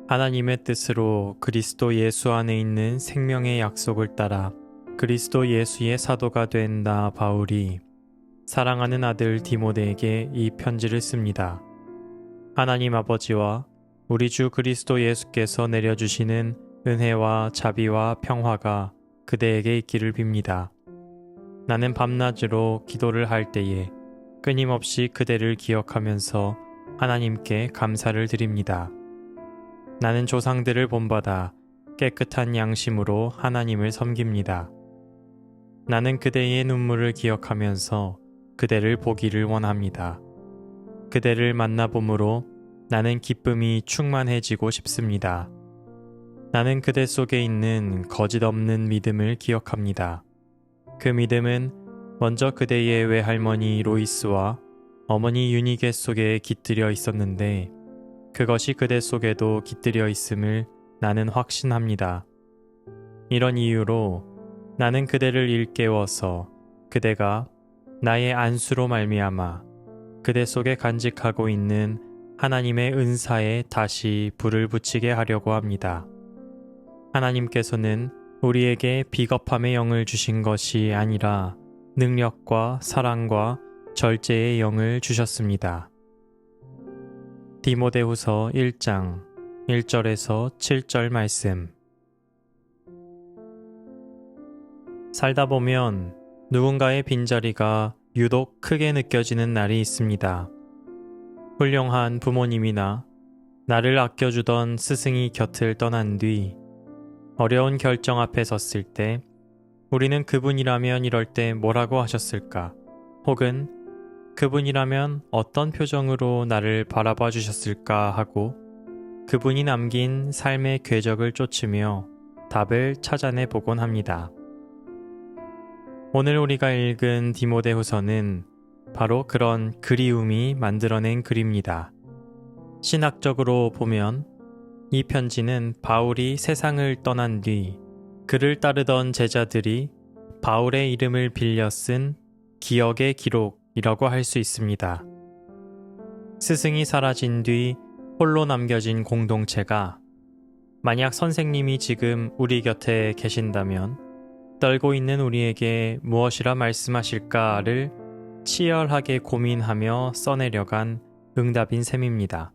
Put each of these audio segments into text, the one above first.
하나님의 뜻으로 그리스도 예수 안에 있는 생명의 약속을 따라 그리스도 예수의 사도가 된 나 바울이 사랑하는 아들 디모데에게 이 편지를 씁니다. 하나님 아버지와 우리 주 그리스도 예수께서 내려주시는 은혜와 자비와 평화가 그대에게 있기를 빕니다. 나는 밤낮으로 기도를 할 때에 끊임없이 그대를 기억하면서 하나님께 감사를 드립니다. 나는 조상들을 본받아 깨끗한 양심으로 하나님을 섬깁니다. 나는 그대의 눈물을 기억하면서 그대를 보기를 원합니다. 그대를 만나봄으로 나는 기쁨이 충만해지고 싶습니다. 나는 그대 속에 있는 거짓 없는 믿음을 기억합니다. 그 믿음은 먼저 그대의 외할머니 로이스와 어머니 유니게 속에 깃들여 있었는데 그것이 그대 속에도 깃들여 있음을 나는 확신합니다. 이런 이유로 나는 그대를 일깨워서 그대가 나의 안수로 말미암아 그대 속에 간직하고 있는 하나님의 은사에 다시 불을 붙이게 하려고 합니다. 하나님께서는 우리에게 비겁함의 영을 주신 것이 아니라 능력과 사랑과 절제의 영을 주셨습니다. 디모데후서 1장 1절에서 7절 말씀. 살다 보면 누군가의 빈자리가 유독 크게 느껴지는 날이 있습니다. 훌륭한 부모님이나 나를 아껴주던 스승이 곁을 떠난 뒤 어려운 결정 앞에 섰을 때 우리는 그분이라면 이럴 때 뭐라고 하셨을까? 혹은 그분이라면 어떤 표정으로 나를 바라봐 주셨을까 하고 그분이 남긴 삶의 궤적을 쫓으며 답을 찾아내 보곤 합니다. 오늘 우리가 읽은 디모데후서는 바로 그런 그리움이 만들어낸 글입니다. 신학적으로 보면 이 편지는 바울이 세상을 떠난 뒤 그를 따르던 제자들이 바울의 이름을 빌려 쓴 기억의 기록이라고 할 수 있습니다. 스승이 사라진 뒤 홀로 남겨진 공동체가 만약 선생님이 지금 우리 곁에 계신다면 떨고 있는 우리에게 무엇이라 말씀하실까를 치열하게 고민하며 써내려간 응답인 셈입니다.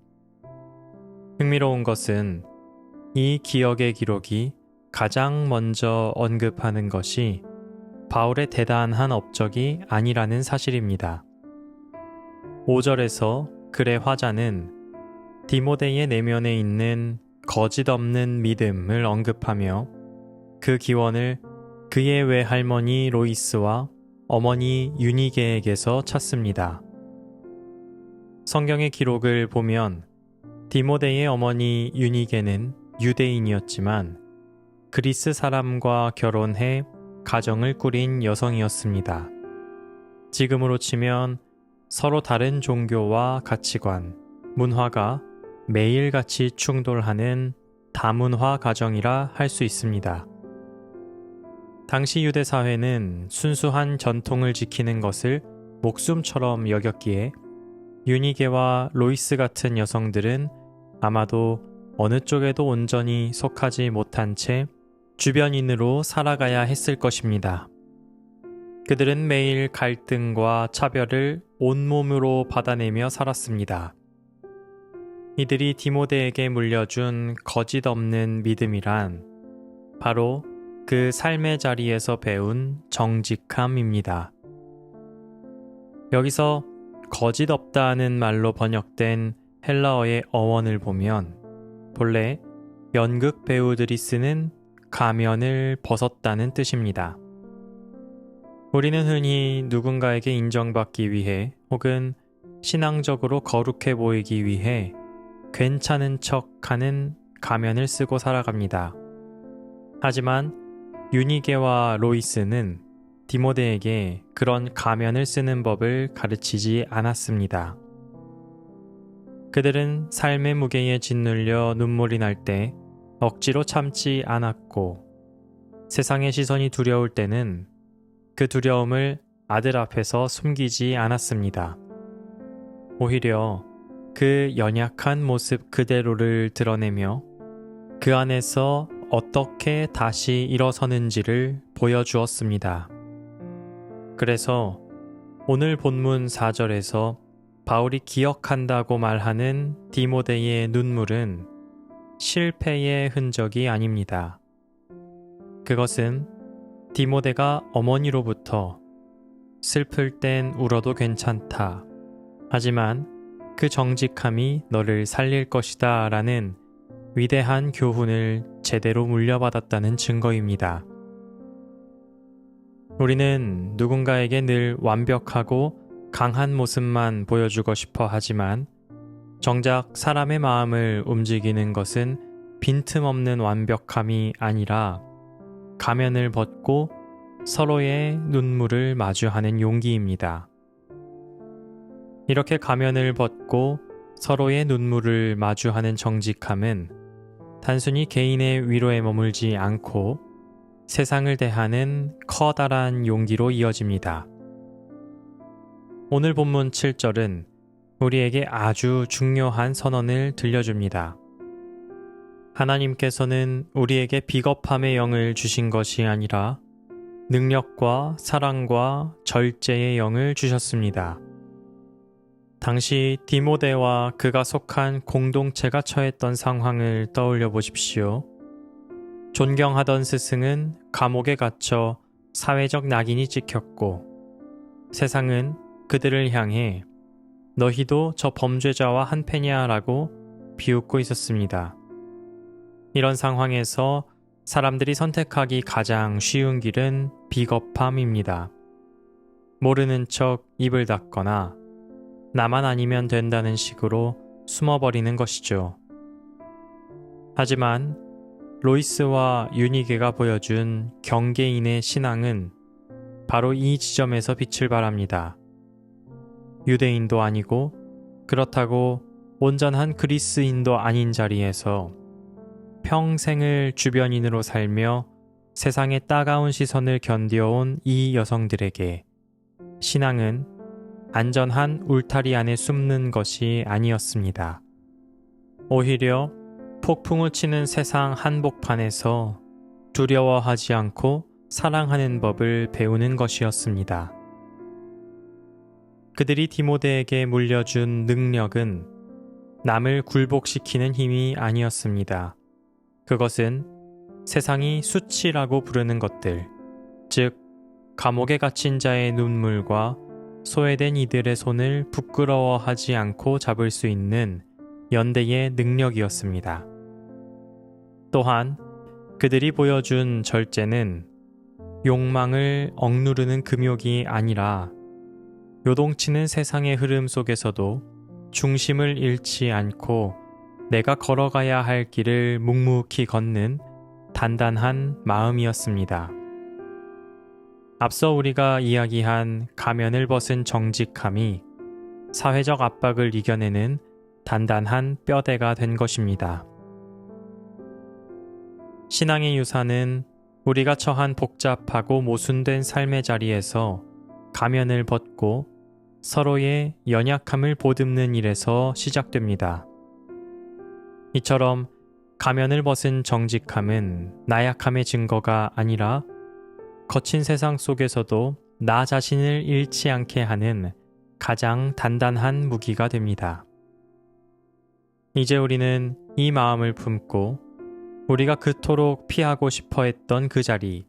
흥미로운 것은 이 기억의 기록이 가장 먼저 언급하는 것이 바울의 대단한 업적이 아니라는 사실입니다. 5절에서 글의 화자는 디모데의 내면에 있는 거짓 없는 믿음을 언급하며 그 기원을 그의 외할머니 로이스와 어머니 유니게에게서 찾습니다. 성경의 기록을 보면 디모데의 어머니 유니게는 유대인이었지만 그리스 사람과 결혼해 가정을 꾸린 여성이었습니다. 지금으로 치면 서로 다른 종교와 가치관, 문화가 매일같이 충돌하는 다문화 가정이라 할 수 있습니다. 당시 유대 사회는 순수한 전통을 지키는 것을 목숨처럼 여겼기에 유니게와 로이스 같은 여성들은 아마도 어느 쪽에도 온전히 속하지 못한 채 주변인으로 살아가야 했을 것입니다. 그들은 매일 갈등과 차별을 온몸으로 받아내며 살았습니다. 이들이 디모데에게 물려준 거짓 없는 믿음이란 바로 그 삶의 자리에서 배운 정직함입니다. 여기서 거짓 없다는 말로 번역된 헬라어의 어원을 보면 본래 연극 배우들이 쓰는 가면을 벗었다는 뜻입니다. 우리는 흔히 누군가에게 인정받기 위해 혹은 신앙적으로 거룩해 보이기 위해 괜찮은 척하는 가면을 쓰고 살아갑니다. 하지만 유니게와 로이스는 디모데에게 그런 가면을 쓰는 법을 가르치지 않았습니다. 그들은 삶의 무게에 짓눌려 눈물이 날 때 억지로 참지 않았고 세상의 시선이 두려울 때는 그 두려움을 아들 앞에서 숨기지 않았습니다. 오히려 그 연약한 모습 그대로를 드러내며 그 안에서 어떻게 다시 일어서는지를 보여주었습니다. 그래서 오늘 본문 4절에서 바울이 기억한다고 말하는 디모데의 눈물은 실패의 흔적이 아닙니다. 그것은 디모데가 어머니로부터 슬플 땐 울어도 괜찮다. 하지만 그 정직함이 너를 살릴 것이다 라는 위대한 교훈을 제대로 물려받았다는 증거입니다. 우리는 누군가에게 늘 완벽하고 강한 모습만 보여주고 싶어 하지만 정작 사람의 마음을 움직이는 것은 빈틈없는 완벽함이 아니라 가면을 벗고 서로의 눈물을 마주하는 용기입니다. 이렇게 가면을 벗고 서로의 눈물을 마주하는 정직함은 단순히 개인의 위로에 머물지 않고 세상을 대하는 커다란 용기로 이어집니다. 오늘 본문 7절은 우리에게 아주 중요한 선언을 들려줍니다. 하나님께서는 우리에게 비겁함의 영을 주신 것이 아니라 능력과 사랑과 절제의 영을 주셨습니다. 당시 디모데와 그가 속한 공동체가 처했던 상황을 떠올려 보십시오. 존경하던 스승은 감옥에 갇혀 사회적 낙인이 찍혔고 세상은 그들을 향해 너희도 저 범죄자와 한패냐 라고 비웃고 있었습니다. 이런 상황에서 사람들이 선택하기 가장 쉬운 길은 비겁함입니다. 모르는 척 입을 닫거나 나만 아니면 된다는 식으로 숨어버리는 것이죠. 하지만 로이스와 유니게가 보여준 경계인의 신앙은 바로 이 지점에서 빛을 발합니다. 유대인도 아니고 그렇다고 온전한 그리스인도 아닌 자리에서 평생을 주변인으로 살며 세상의 따가운 시선을 견뎌온 이 여성들에게 신앙은 안전한 울타리 안에 숨는 것이 아니었습니다. 오히려 폭풍을 치는 세상 한복판에서 두려워하지 않고 사랑하는 법을 배우는 것이었습니다. 그들이 디모데에게 물려준 능력은 남을 굴복시키는 힘이 아니었습니다. 그것은 세상이 수치라고 부르는 것들, 즉 감옥에 갇힌 자의 눈물과 소외된 이들의 손을 부끄러워하지 않고 잡을 수 있는 연대의 능력이었습니다. 또한 그들이 보여준 절제는 욕망을 억누르는 금욕이 아니라 요동치는 세상의 흐름 속에서도 중심을 잃지 않고 내가 걸어가야 할 길을 묵묵히 걷는 단단한 마음이었습니다. 앞서 우리가 이야기한 가면을 벗은 정직함이 사회적 압박을 이겨내는 단단한 뼈대가 된 것입니다. 신앙의 유산은 우리가 처한 복잡하고 모순된 삶의 자리에서 가면을 벗고 서로의 연약함을 보듬는 일에서 시작됩니다. 이처럼 가면을 벗은 정직함은 나약함의 증거가 아니라 거친 세상 속에서도 나 자신을 잃지 않게 하는 가장 단단한 무기가 됩니다. 이제 우리는 이 마음을 품고 우리가 그토록 피하고 싶어 했던 그 자리,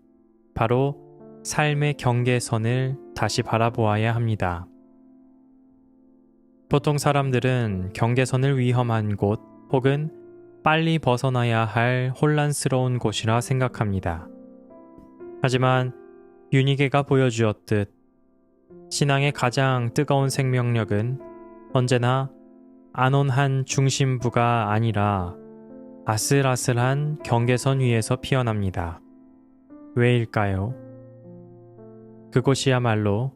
바로 삶의 경계선을 다시 바라보아야 합니다. 보통 사람들은 경계선을 위험한 곳 혹은 빨리 벗어나야 할 혼란스러운 곳이라 생각합니다. 하지만 유니게가 보여주었듯 신앙의 가장 뜨거운 생명력은 언제나 안온한 중심부가 아니라 아슬아슬한 경계선 위에서 피어납니다. 왜일까요? 그곳이야말로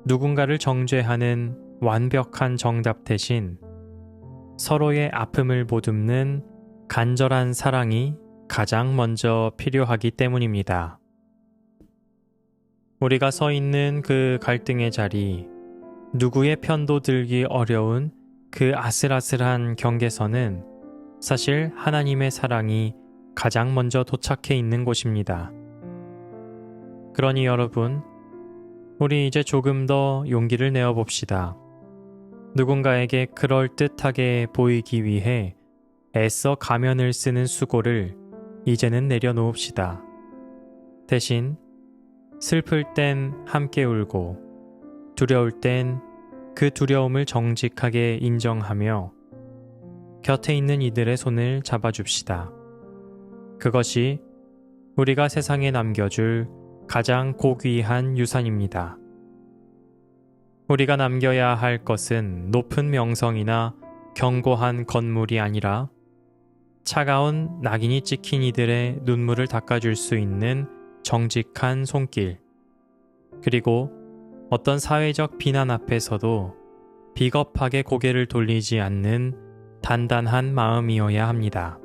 누군가를 정죄하는 완벽한 정답 대신 서로의 아픔을 보듬는 간절한 사랑이 가장 먼저 필요하기 때문입니다. 우리가 서 있는 그 갈등의 자리, 누구의 편도 들기 어려운 그 아슬아슬한 경계선은 사실 하나님의 사랑이 가장 먼저 도착해 있는 곳입니다. 그러니 여러분, 우리 이제 조금 더 용기를 내어 봅시다. 누군가에게 그럴듯하게 보이기 위해 애써 가면을 쓰는 수고를 이제는 내려놓읍시다. 대신 슬플 땐 함께 울고 두려울 땐 그 두려움을 정직하게 인정하며 곁에 있는 이들의 손을 잡아줍시다. 그것이 우리가 세상에 남겨줄 가장 고귀한 유산입니다. 우리가 남겨야 할 것은 높은 명성이나 견고한 건물이 아니라 차가운 낙인이 찍힌 이들의 눈물을 닦아줄 수 있는 정직한 손길, 그리고 어떤 사회적 비난 앞에서도 비겁하게 고개를 돌리지 않는 단단한 마음이어야 합니다.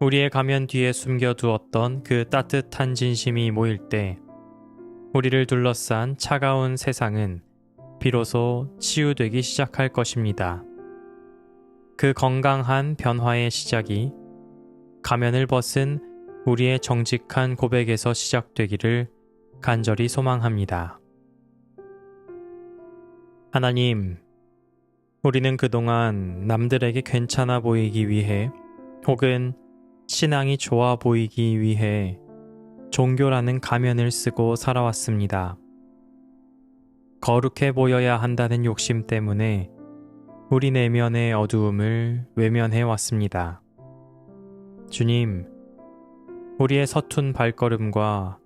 우리의 가면 뒤에 숨겨두었던 그 따뜻한 진심이 모일 때 우리를 둘러싼 차가운 세상은 비로소 치유되기 시작할 것입니다. 그 건강한 변화의 시작이 가면을 벗은 우리의 정직한 고백에서 시작되기를 간절히 소망합니다. 하나님, 우리는 그동안 남들에게 괜찮아 보이기 위해 혹은 신앙이 좋아 보이기 위해 종교라는 가면을 쓰고 살아왔습니다. 거룩해 보여야 한다는 욕심 때문에 우리 내면의 어두움을 외면해 왔습니다. 주님, 우리의 서툰 발걸음과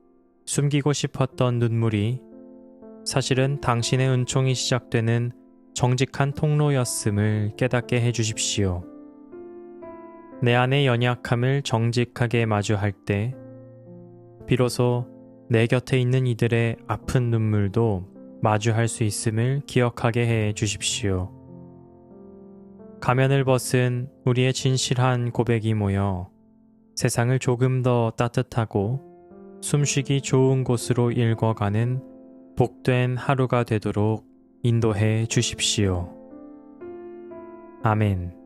숨기고 싶었던 눈물이 사실은 당신의 은총이 시작되는 정직한 통로였음을 깨닫게 해주십시오. 내 안의 연약함을 정직하게 마주할 때 비로소 내 곁에 있는 이들의 아픈 눈물도 마주할 수 있음을 기억하게 해 주십시오. 가면을 벗은 우리의 진실한 고백이 모여 세상을 조금 더 따뜻하고 숨쉬기 좋은 곳으로 읽어가는 복된 하루가 되도록 인도해 주십시오. 아멘.